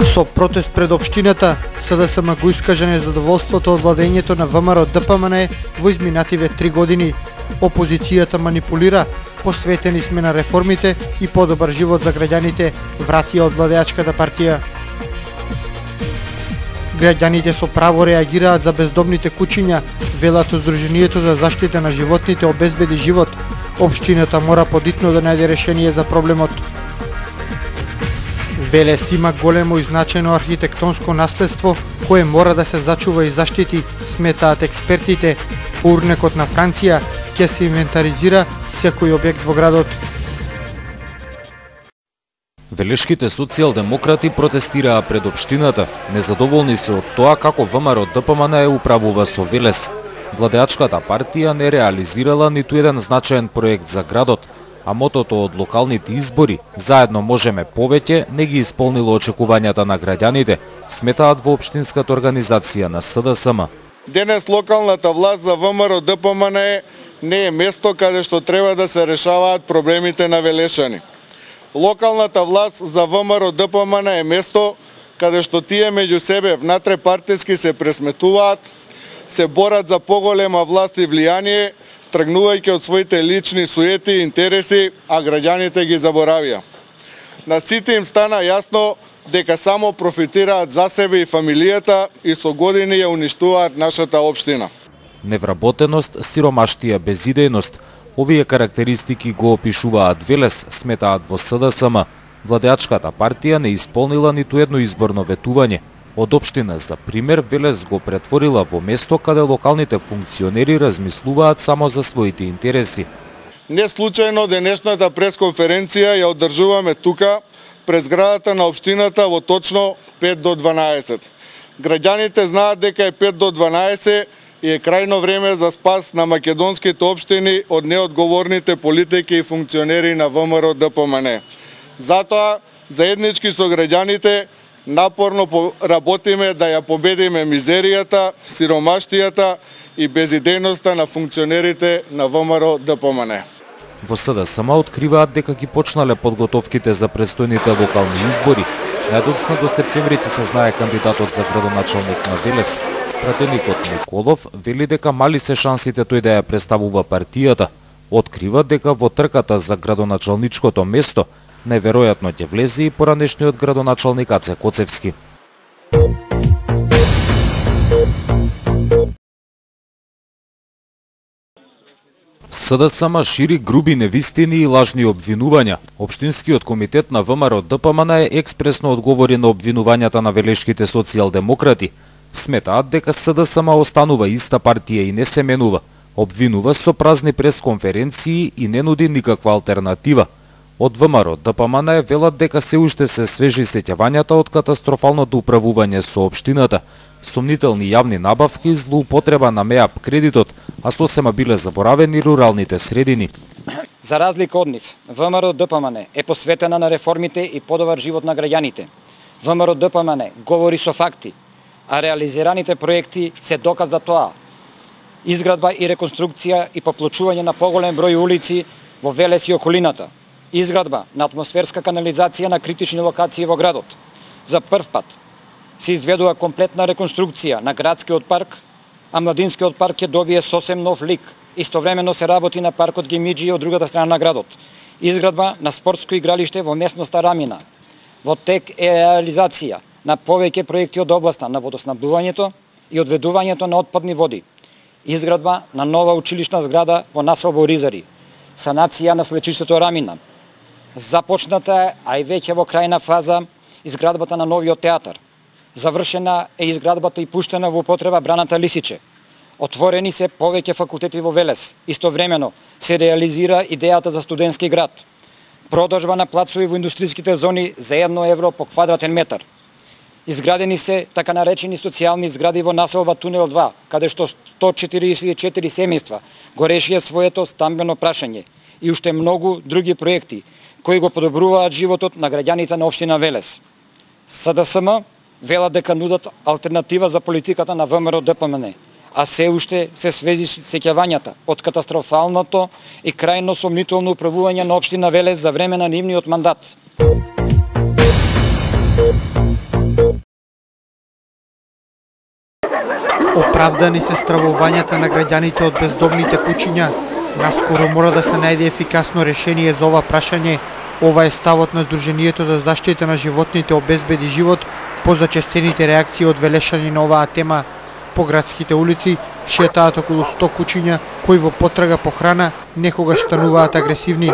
Со протест пред општината, СДСМ го искажа незадоволството од владењето на ВМРО ДПМН во изминативе 3 години. Опозицијата манипулира, посветени сме на реформите и подобар живот за граѓаните, врати од владеачката партија. Граѓаните со право реагираат за бездомните кучиња, велат Здруженијето за заштита на животните обезбеди живот. Општината мора подитно да најде решение за проблемот. Велес има големо и значајно архитектонско наследство кое мора да се зачува и заштити, сметаат експертите. Урнекот на Франција ќе се инвентаризира секој објект во градот. Велешките социјалдемократи протестираа пред општината, незадоволни се од тоа како ВМРО ДПМН управува со Велес. Владеачката партија не реализирала ниту еден значаен проект за градот, а мотото од локалните избори "Заедно можеме повеќе" не ги исполнило очекувањата на граѓаните, сметаат во општинската организација на СДСМ. Денес локалната власт за ВМРО ДПМН не е место каде што треба да се решаваат проблемите на велешани. Локалната власт за ВМРО ДПМН е место каде што тие меѓу себе внатре партиски се пресметуваат, се борат за поголема власт и влијание, тргнувајќи од своите лични суети и интереси, а граѓаните ги заборавија. На сите им стана јасно дека само профитираат за себе и фамилијата и со години ја уништуваат нашата општина. Невработеност, сиромаштија, безидејност, овие карактеристики го опишуваат Велес, сметаат во СДСМ. Владеачката партија не исполнила ниту едно изборно ветување. Од општина, за пример, Велес го претворила во место каде локалните функционери размислуваат само за своите интереси. Не случајно денешната пресконференција ја одржуваме тука, през зградата на општината во точно 5 до 12. Граѓаните знаат дека е 5 до 12 и е крајно време за спас на македонските општини од неодговорните политики и функционери на ВМРО ДПМН. Затоа, заеднички со граѓаните, напорно работиме да ја победиме мизеријата, сиромаштијата и безидејноста на функционерите на ВМРО ДПМН. Во СДСМ откриваат дека ги почнале подготовките за престојните локални избори. Најдоцна до септември ќе се знае кандидатот за градоначалник на Велес. Пратеникот Николов вели дека мали се шансите тој да ја представува партијата. Открива дека во трката за градоначалничкото место најверојатно ќе влезе и поранешниот градоначалник Аце Коцевски. СДСМ шири груби невистини и лажни обвинувања. Општинскиот комитет на ВМРО ДПМН експресно одговори на обвинувањата на велешките социјалдемократи. Сметаат дека СДСМ останува иста партија и не се менува. Обвинува со празни пресконференции и не нуди никаква алтернатива. Од ВМРО ДПМН велат дека се уште се свежи сеќавањата од катастрофалното управување со општината, сомнителни јавни набавки, злоупотреба на МЕАП кредитот, а сосема биле заборавени руралните средини. За разлика од нив, ВМРО ДПМН е посветена на реформите и подобар живот на граѓаните. ВМРО ДПМН говори со факти, а реализираните проекти се доказ за тоа. Изградба и реконструкција и поплочување на поголем број улици во Велес и околината. Изградба на атмосферска канализација на критични локации во градот. За прв пат се изведува комплетна реконструкција на градскиот парк, а младинскиот парк ќе добие сосем нов лик. Истовремено се работи на паркот Гемиџи од другата страна на градот. Изградба на спортско игралиште во местноста Рамина. Во тек е реализација на повеќе проекти од областа на водоснабдувањето и одведувањето на отпадни води. Изградба на нова училишна зграда во населбо Ризари. Санација на свлечиштето Рамина. Започната, а и веќе во крајна фаза, изградбата на новиот театар. Завршена е изградбата и пуштена во употреба браната Лисиче. Отворени се повеќе факултети во Велес. Истовремено се реализира идејата за студентски град. Продажба на плацови во индустријските зони за 1 евро по квадратен метар. Изградени се така наречени социјални згради во населба Тунел 2, каде што 144 семејства го решија своето стамбено прашање и уште многу други проекти кои го подобруваат животот на граѓаните на општина Велес. СДСМ велат дека нудат алтернатива за политиката на ВМРО ДПМН, а се уште се свези сеќавањата од катастрофалното и крајно сомнително управување на општина Велес за време на нивниот мандат. Оправдани се стравувањата на граѓаните од бездомните куќиња. Наскоро мора да се најде ефикасно решение за ова прашање. Ова е ставот на Сдруженијето за заштита на животните Обезбеди живот по зачестените реакции од велешани на оваа тема. По градските улици шетаат околу 100 куќиња кои во потрага по храна некогаш стануваат агресивни.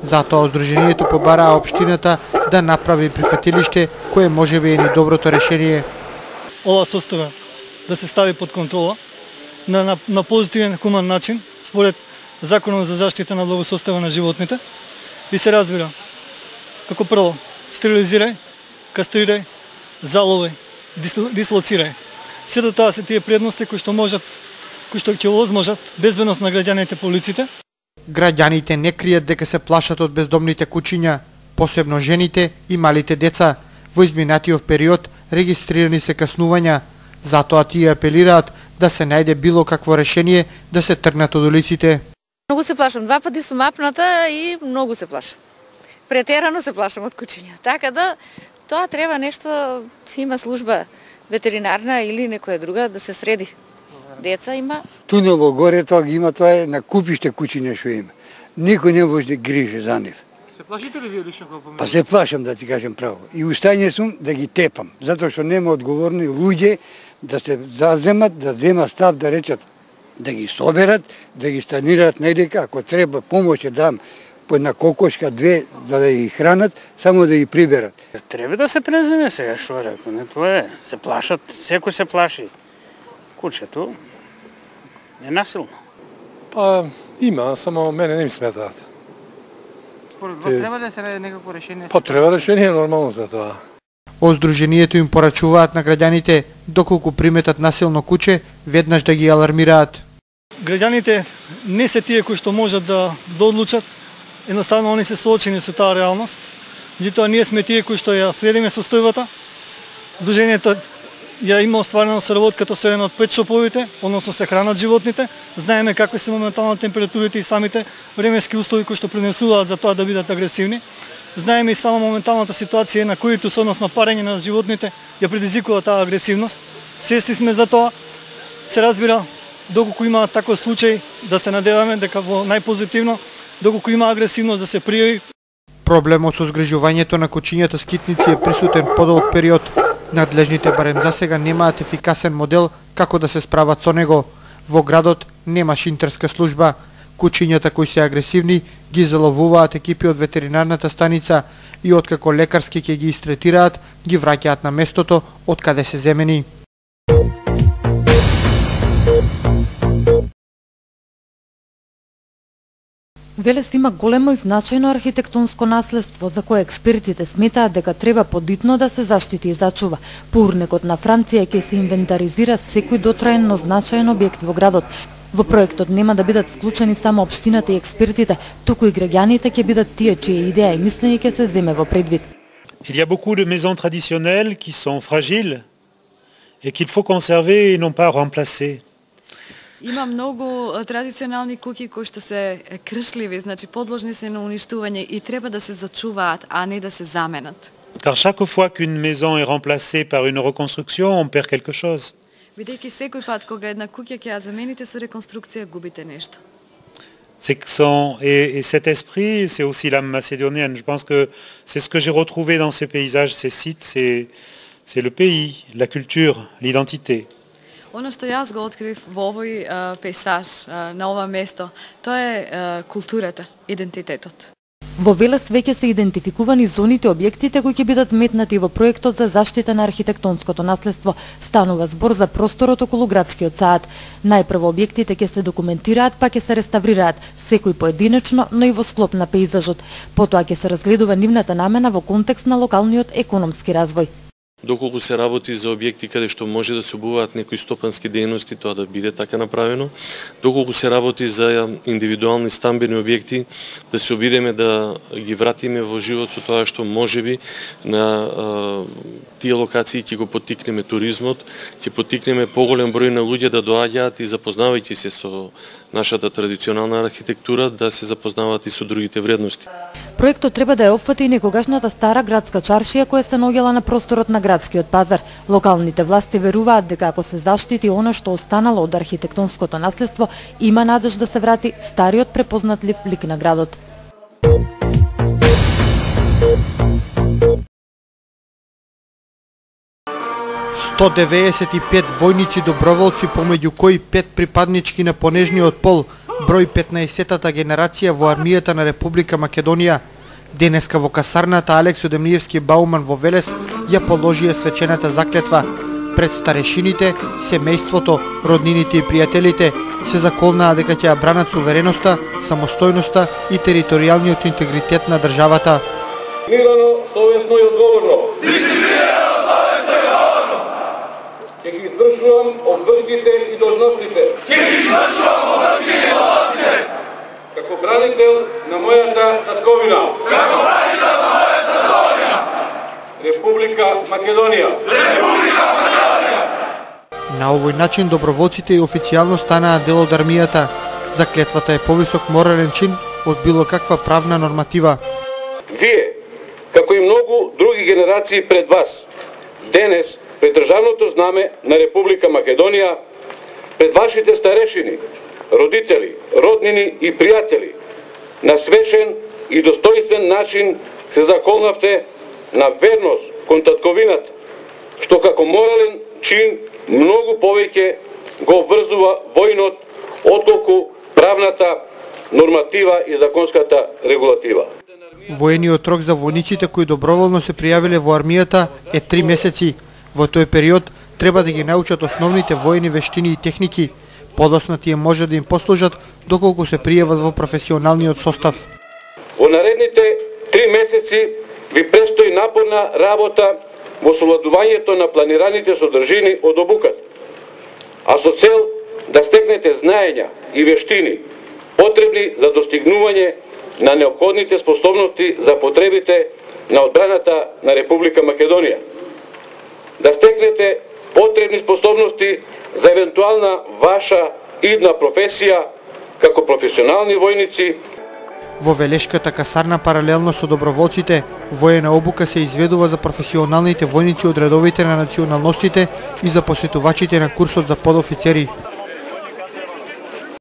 Затоа Сдруженијето побараа општината да направи прифатилиште кое можеби е најдоброто решение. Ова состојба да се стави под контрола на позитивен хуман начин според Законот за заштита на благосостојба на животните и се разбира како прво стерилизирај, кастрирај, заловај, дислоцирај. Сето тоа се тие предности кои што ќе овозможат безбедност на граѓаните по улиците. Граѓаните не кријат дека се плашат од бездомните куќиња, посебно жените и малите деца. Во изминатиот период регистрирани се каснувања, затоа тие апелираат да се најде било какво решение да се тргнат од улиците. Многу се плашам, 2 пати сум апната и многу се плашам. Претерано се плашам од куќиња. Така да тоа треба нешто, има служба ветеринарна или некоја друга да се среди. Деца има. Туново горе тоа ги има, тоа е на купиште куќиња што има. Никој не може да грижи за нив. Се плашите ли вие лично како поминувате? Па се плашам, да ти кажем право. И устање сум да ги тепам, затоа што нема одговорни луѓе да се заземат, да земат став, да речат, да ги соберат, да ги станираат недека, ако треба помош дам по една кокошка, 2, за да ги хранат, само да ги приберат. Треба да се преземе сега, што рекол, не тоа е. Се плашат, секој се плаши. Кучето е насилно. Па има, само мене не ми сметаат. Треба да се најде некакво решение? Па треба решение нормално за тоа. Од Сдруженијето им порачуваат на граѓаните доколку приметат насилно куче, веднаш да ги алармираат. Граѓаните не се тие кои што можат да одлучат, едноставно они се соочени со таа реалност. Меѓутоа ние сме тие кои што ја следиме состојбата. Сдруженијето ја има остварено соработката со еден од пет шоповите, односно се хранат животните. Знаеме какви се моментално температурите и самите временски услови кои што принесуваат за тоа да бидат агресивни. Знаеме и само моменталната ситуација на коитус, односно парење на животните, ја предизвикува таа агресивност. Свесни сме за тоа. Се разбира, доколку има таков случај, да се надеваме дека во најпозитивно, доколку има агресивност да се пријави. Проблемот со згрижувањето на кучињата скитници е присутен подолг период. Надлежните барем за сега немаат ефикасен модел како да се справат со него. Во градот нема шинтерска служба. Кучињата кои се агресивни ги заловуваат екипи од ветеринарната станица и откако лекарски ќе ги истретираат, ги враќаат на местото од каде се земени. Велес има големо и значајно архитектонско наследство за кое експертите сметаат дека треба подитно да се заштити и зачува. По урнекот на Франција ќе се инвентаризира секој дотраен, но значаен објект во градот. Во проектот нема да бидат вклучени само општината и експертите, туку и граѓаните ќе бидат тие чија идеја и мислење ќе се земе во предвид. Il y a beaucoup de maisons traditionnelles qui sont fragiles et qu'il faut conserver et non pas remplacer. Има многу традиционални куќи кои што се кршливи, значи подложни се на уништување и треба да се зачуваат, а не да се заменат. Car chaque fois qu'une maison est remplacée par une reconstruction, on perd quelque chose. Бидејќи секој пат кога една куќа ќе ја замените со реконструкција, губите нешто. Et cet esprit, c'est aussi l'âme macédonienne. Je pense que c'est ce que j'ai retrouvé dans ces paysages, ces sites, c'est le pays, la culture, l'identité. Оно што јас го открив во овој пейсаж, на ова место, тоа е културата, идентитетот. Во Велес веќе се идентификувани зоните, објектите кои ќе бидат метнати во проектот за заштита на архитектонското наследство. Станува збор за просторот околу градскиот саат. Најпрво објектите ќе се документираат, па ќе се реставрираат, секој поединечно, но и во склоп на пејзажот. Потоа ќе се разгледува нивната намена во контекст на локалниот економски развој. Доколку се работи за објекти каде што може да се обуваат некои стопански дејности, тоа да биде така направено. Доколку се работи за индивидуални стамбени објекти, да се обидеме да ги вратиме во живот со тоа што можеби на тие локации ќе го поттикнеме туризмот, ќе поттикнеме поголем број на луѓе да доаѓаат и запознавајќи се со нашата традиционална архитектура, да се запознаваат и со другите вредности. Проектот треба да ја опфати и некогашната стара градска чаршија која се наоѓала на просторот на градскиот пазар. Локалните власти веруваат дека ако се заштити она што останало од архитектонското наследство, има надеж да се врати стариот препознатлив лик на градот. ...195 војници доброволци, помеѓу кои 5 припаднички на понежниот пол, број 15-тата генерација во армијата на Република Македонија. Денеска во касарната Алексо Демлиевски Бауман во Велес ја положија свечената заклетва. Пред старешините, семејството, роднините и пријателите се заколнаа дека ќе ја бранат сувереноста, самостојноста и територијалниот интегритет на државата. Дисциплинирано, совесно и одговорно. Ќе ги извршувам обврските и должностите. Како бранител на мојата татковина. Република Македонија. На овој начин доброволците и официјално станаа дел од армијата. Заклетвата е повисок морален чин од било каква правна норматива. Вие, како и многу други генерации пред вас, денес пред државното знаме на Република Македонија, пред вашите старешини, родители, роднини и пријатели, на свечен и достојствен начин се заколнавте на верност кон татковината, што како морален чин многу повеќе го обврзува војнот отколку правната норматива и законската регулатива. Воениот рок за војниците кои доброволно се пријавиле во армијата е 3 месеци. Во тој период треба да ги научат основните воени вештини и техники. Подосна тие може да им послужат доколку се пријават во професионалниот состав. Во наредните 3 месеци ви престои напорна работа во совладувањето на планираните содржини од обуката, а со цел да стекнете знаења и вештини потребни за достигнување на неопходните способности за потребите на одбраната на Република Македонија. Да стекнете потребни способности за евентуална ваша идна професија како професионални војници. Во Велешката касарна паралелно со доброволците, воена обука се изведува за професионалните војници од редовите на националностите и за посетувачите на курсот за подофицери.